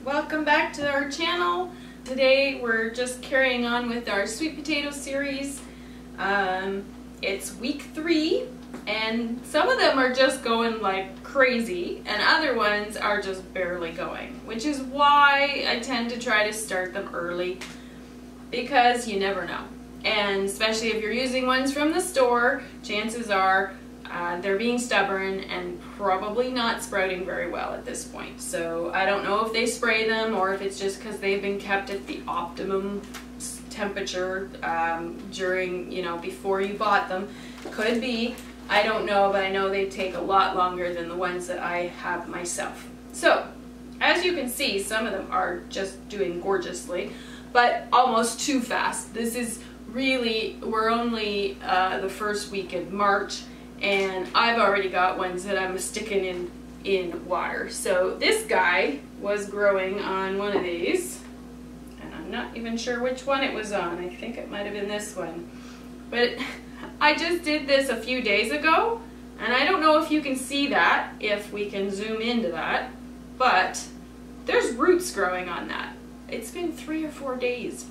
welcome back to our channel. Today we're just carrying on with our sweet potato series. It's week 3 and some of them are just going like crazy and other ones are just barely going, which is why I tend to try to start them early because you never know. And especially if you're using ones from the store, chances are they're being stubborn and probably not sprouting very well at this point. So I don't know if they spray them or if it's just because they've been kept at the optimum temperature during, before you bought them. Could be. I don't know, but I know they take a lot longer than the ones that I have myself. So as you can see, some of them are just doing gorgeously, but almost too fast. This is really, we're only the first week in March, and I've already got ones that I'm sticking in water. So this guy was growing on one of these, and I'm not even sure which one it was on. I think it might have been this one. But I just did this a few days ago, and I don't know if you can see that, if we can zoom into that, but there's roots growing on that. It's been 3 or 4 days.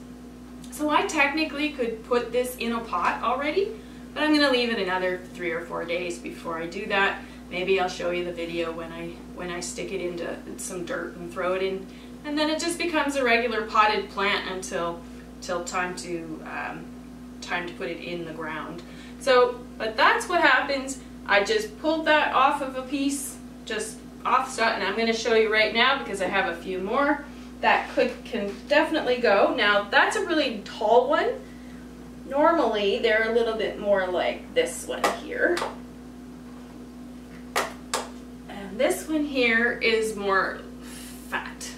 So I technically could put this in a pot already, but I'm going to leave it another 3 or 4 days before I do that. Maybe I'll show you the video when I stick it into some dirt and throw it in, and then it just becomes a regular potted plant until time to put it in the ground. So, but that's what happens. I just pulled that off of a piece, just off, and I'm going to show you right now because I have a few more that can definitely go. Now that's a really tall one. Normally they're a little bit more like this one here. And this one here is more fat.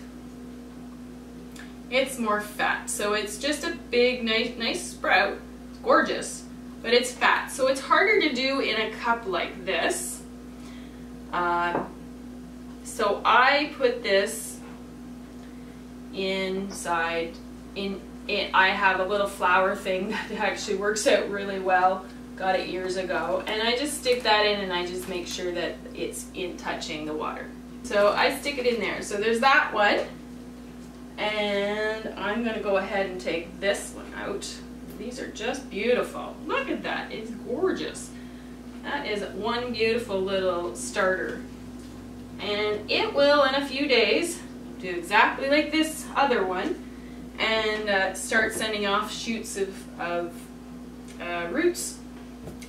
It's more fat. So it's just a big, nice sprout. It's gorgeous, but it's fat. So it's harder to do in a cup like this. So I put this inside I have a little flower thing that actually works out really well. Got it years ago, and I just stick that in and I just make sure that it's in touching the water. So I stick it in there. So there's that one, and I'm gonna go ahead and take this one out. These are just beautiful. Look at that, it's gorgeous. That is one beautiful little starter, and it will in a few days do exactly like this other one and start sending off shoots of roots,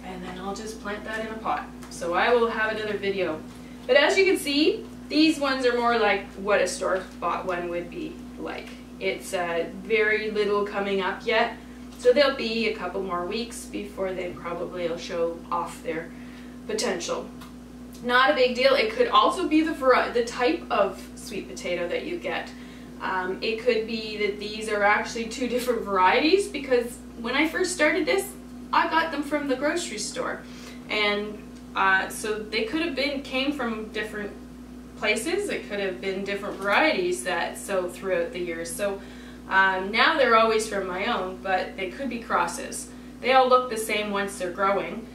and then I'll just plant that in a pot. So I will have another video. But as you can see, these ones are more like what a store-bought one would be like. It's very little coming up yet, so there'll be a couple more weeks before they probably will show off their potential. Not a big deal. It could also be the type of sweet potato that you get. It could be that these are actually 2 different varieties, because when I first started this, I got them from the grocery store, and so they could have came from different places. It could have been different varieties that sow throughout the years. So now they're always from my own, but they could be crosses. They all look the same once they're growing,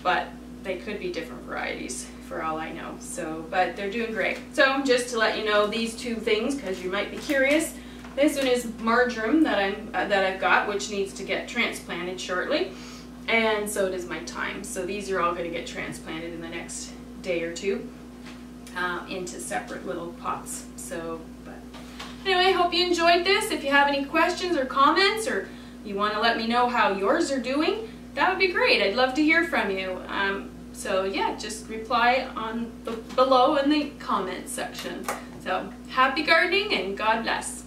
but they could be different varieties for all I know. So, but they're doing great. So just to let you know these 2 things, because you might be curious, this one is marjoram that I've got, which needs to get transplanted shortly, and so does my thyme. So these are all going to get transplanted in the next day or 2 into separate little pots. So, but anyway, hope you enjoyed this. If you have any questions or comments, or you want to let me know how yours are doing, that would be great. I'd love to hear from you. So yeah, just reply below in the comments section. So happy gardening and God bless.